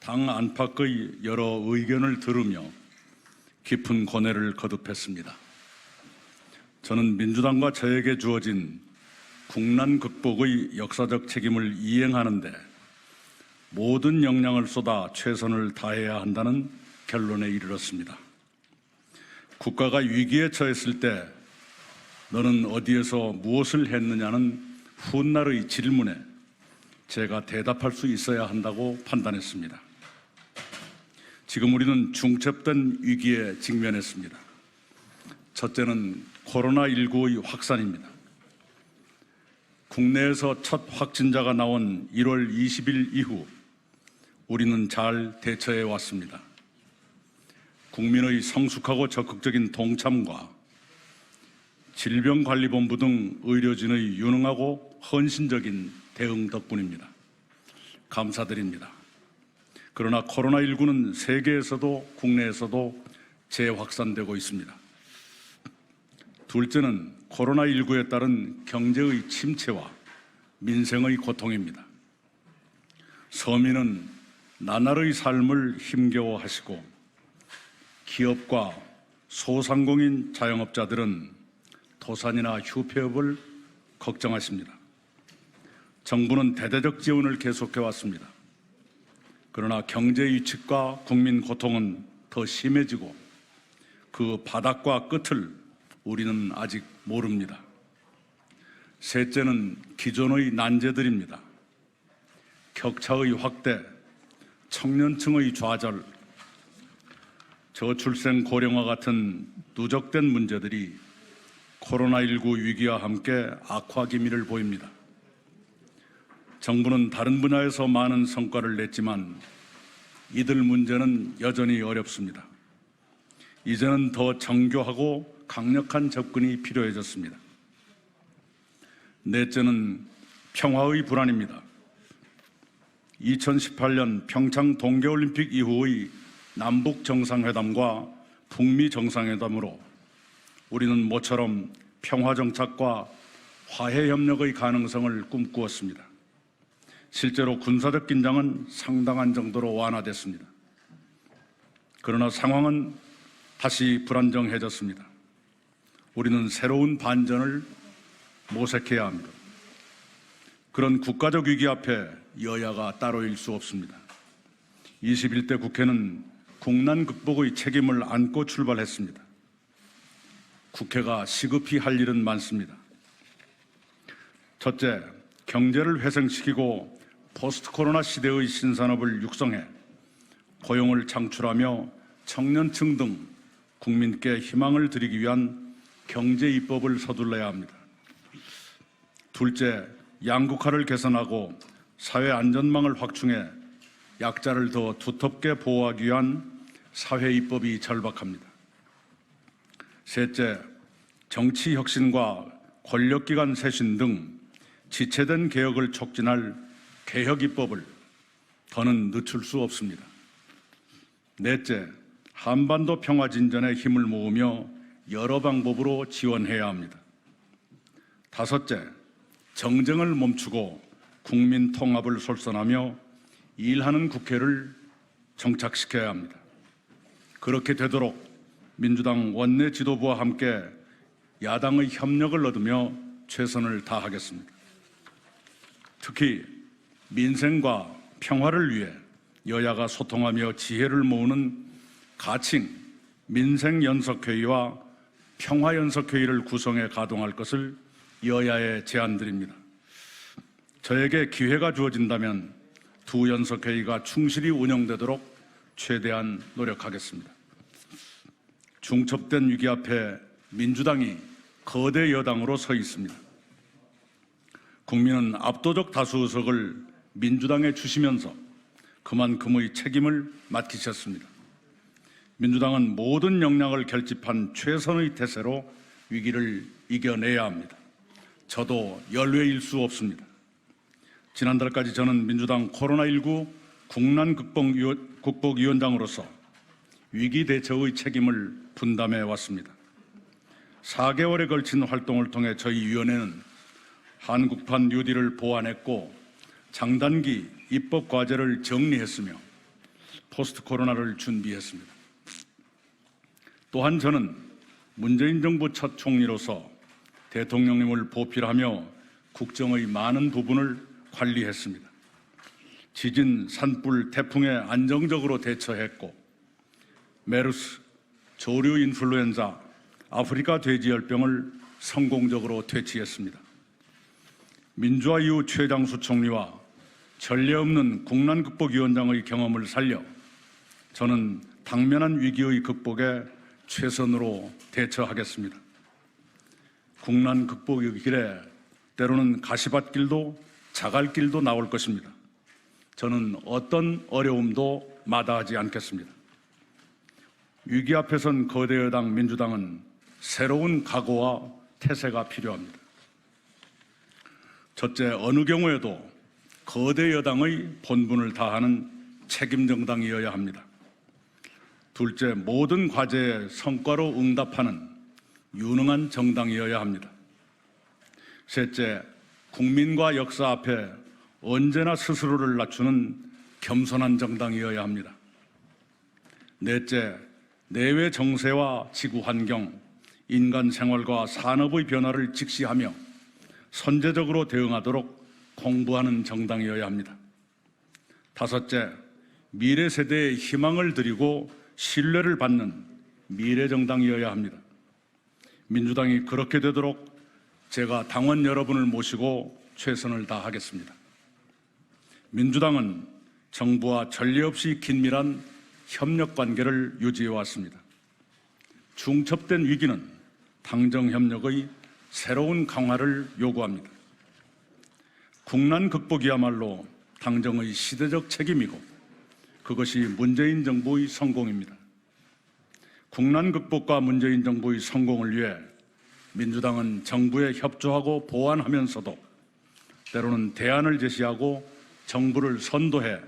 당 안팎의 여러 의견을 들으며 깊은 고뇌를 거듭했습니다. 저는 민주당과 저에게 주어진 국난 극복의 역사적 책임을 이행하는 데 모든 역량을 쏟아 최선을 다해야 한다는 결론에 이르렀습니다. 국가가 위기에 처했을 때 너는 어디에서 무엇을 했느냐는 훗날의 질문에 제가 대답할 수 있어야 한다고 판단했습니다. 지금 우리는 중첩된 위기에 직면했습니다. 첫째는 코로나19의 확산입니다. 국내에서 첫 확진자가 나온 1월 20일 이후 우리는 잘 대처해 왔습니다. 국민의 성숙하고 적극적인 동참과 질병관리본부 등 의료진의 유능하고 헌신적인 대응 덕분입니다. 감사드립니다. 그러나 코로나19는 세계에서도 국내에서도 재확산되고 있습니다. 둘째는 코로나19에 따른 경제의 침체와 민생의 고통입니다. 서민은 나날의 삶을 힘겨워하시고 기업과 소상공인 자영업자들은 도산이나 휴폐업을 걱정하십니다. 정부는 대대적 지원을 계속해왔습니다. 그러나 경제 위축과 국민 고통은 더 심해지고 그 바닥과 끝을 우리는 아직 모릅니다. 셋째는 기존의 난제들입니다. 격차의 확대, 청년층의 좌절, 저출생 고령화 같은 누적된 문제들이 코로나19 위기와 함께 악화 기미를 보입니다. 정부는 다른 분야에서 많은 성과를 냈지만 이들 문제는 여전히 어렵습니다. 이제는 더 정교하고 강력한 접근이 필요해졌습니다. 넷째는 평화의 불안입니다. 2018년 평창 동계올림픽 이후의 남북 정상회담과 북미 정상회담으로 우리는 모처럼 평화 정착과 화해 협력의 가능성을 꿈꾸었습니다. 실제로 군사적 긴장은 상당한 정도로 완화됐습니다. 그러나 상황은 다시 불안정해졌습니다. 우리는 새로운 반전을 모색해야 합니다. 그런 국가적 위기 앞에 여야가 따로일 수 없습니다. 21대 국회는 국난 극복의 책임을 안고 출발했습니다. 국회가 시급히 할 일은 많습니다. 첫째, 경제를 회생시키고 포스트 코로나 시대의 신산업을 육성해 고용을 창출하며 청년층 등 국민께 희망을 드리기 위한 경제 입법을 서둘러야 합니다. 둘째, 양극화를 개선하고 사회 안전망을 확충해 약자를 더 두텁게 보호하기 위한 사회 입법이 절박합니다. 셋째, 정치 혁신과 권력기관 쇄신 등 지체된 개혁을 촉진할 개혁 입법을 더는 늦출 수 없습니다. 넷째, 한반도 평화 진전에 힘을 모으며 여러 방법으로 지원해야 합니다. 다섯째, 정쟁을 멈추고 국민 통합을 솔선하며 일하는 국회를 정착시켜야 합니다. 그렇게 되도록 민주당 원내 지도부와 함께 야당의 협력을 얻으며 최선을 다하겠습니다. 특히 민생과 평화를 위해 여야가 소통하며 지혜를 모으는 가칭 민생연석회의와 평화연석회의를 구성해 가동할 것을 여야에 제안드립니다. 저에게 기회가 주어진다면 두 연석회의가 충실히 운영되도록 최대한 노력하겠습니다. 중첩된 위기 앞에 민주당이 거대 여당으로 서 있습니다. 국민은 압도적 다수 의석을 민주당에 주시면서 그만큼의 책임을 맡기셨습니다. 민주당은 모든 역량을 결집한 최선의 태세로 위기를 이겨내야 합니다. 저도 열외일 수 없습니다. 지난달까지 저는 민주당 코로나19 국난 극복위원장으로서 위기 대처의 책임을 분담해 왔습니다. 4개월에 걸친 활동을 통해 저희 위원회는 한국판 뉴딜을 보완했고 장단기 입법 과제를 정리했으며 포스트 코로나를 준비했습니다. 또한 저는 문재인 정부 첫 총리로서 대통령님을 보필하며 국정의 많은 부분을 관리했습니다. 지진, 산불, 태풍에 안정적으로 대처했고 메르스, 조류 인플루엔자, 아프리카 돼지열병을 성공적으로 퇴치했습니다. 민주화 이후 최장수 총리와 전례 없는 국난극복위원장의 경험을 살려 저는 당면한 위기의 극복에 최선으로 대처하겠습니다. 국난 극복의 길에 때로는 가시밭길도 자갈길도 나올 것입니다. 저는 어떤 어려움도 마다하지 않겠습니다. 위기 앞에 선 거대 여당 민주당은 새로운 각오와 태세가 필요합니다. 첫째, 어느 경우에도 거대 여당의 본분을 다하는 책임 정당이어야 합니다. 둘째, 모든 과제에 성과로 응답하는 유능한 정당이어야 합니다. 셋째, 국민과 역사 앞에 언제나 스스로를 낮추는 겸손한 정당이어야 합니다. 넷째, 내외 정세와 지구 환경, 인간 생활과 산업의 변화를 직시하며 선제적으로 대응하도록 공부하는 정당이어야 합니다. 다섯째, 미래 세대에 희망을 드리고 신뢰를 받는 미래 정당이어야 합니다. 민주당이 그렇게 되도록 제가 당원 여러분을 모시고 최선을 다하겠습니다. 민주당은 정부와 전례 없이 긴밀한 협력 관계를 유지해 왔습니다. 중첩된 위기는 당정 협력의 새로운 강화를 요구합니다. 국난 극복이야말로 당정의 시대적 책임이고 그것이 문재인 정부의 성공입니다. 국난 극복과 문재인 정부의 성공을 위해 민주당은 정부에 협조하고 보완하면서도 때로는 대안을 제시하고 정부를 선도해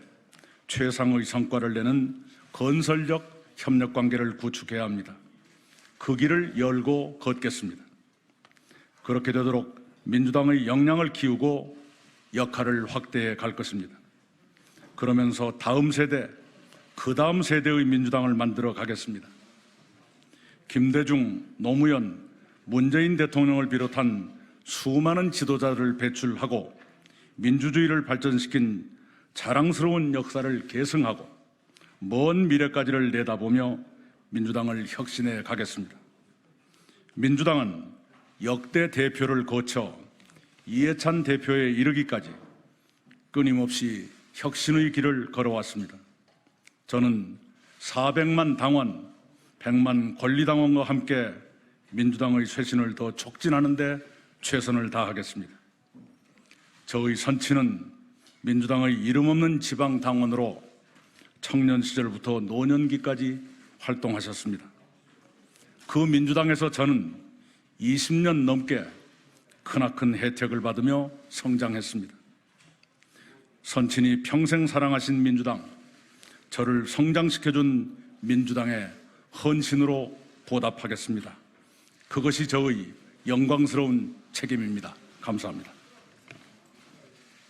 최상의 성과를 내는 건설적 협력 관계를 구축해야 합니다. 그 길을 열고 걷겠습니다. 그렇게 되도록 민주당의 역량을 키우고 역할을 확대해 갈 것입니다. 그러면서 다음 세대, 그 다음 세대의 민주당을 만들어 가겠습니다. 김대중, 노무현, 문재인 대통령을 비롯한 수많은 지도자를 배출하고 민주주의를 발전시킨 자랑스러운 역사를 계승하고 먼 미래까지를 내다보며 민주당을 혁신해 가겠습니다. 민주당은 역대 대표를 거쳐 이해찬 대표에 이르기까지 끊임없이 혁신의 길을 걸어왔습니다. 저는 400만 당원, 100만 권리당원과 함께 민주당의 쇄신을 더 촉진하는 데 최선을 다하겠습니다. 저의 선친은 민주당의 이름 없는 지방당원으로 청년 시절부터 노년기까지 활동하셨습니다. 그 민주당에서 저는 20년 넘게 크나큰 혜택을 받으며 성장했습니다. 선친이 평생 사랑하신 민주당, 저를 성장시켜준 민주당의 헌신으로 보답하겠습니다. 그것이 저의 영광스러운 책임입니다. 감사합니다.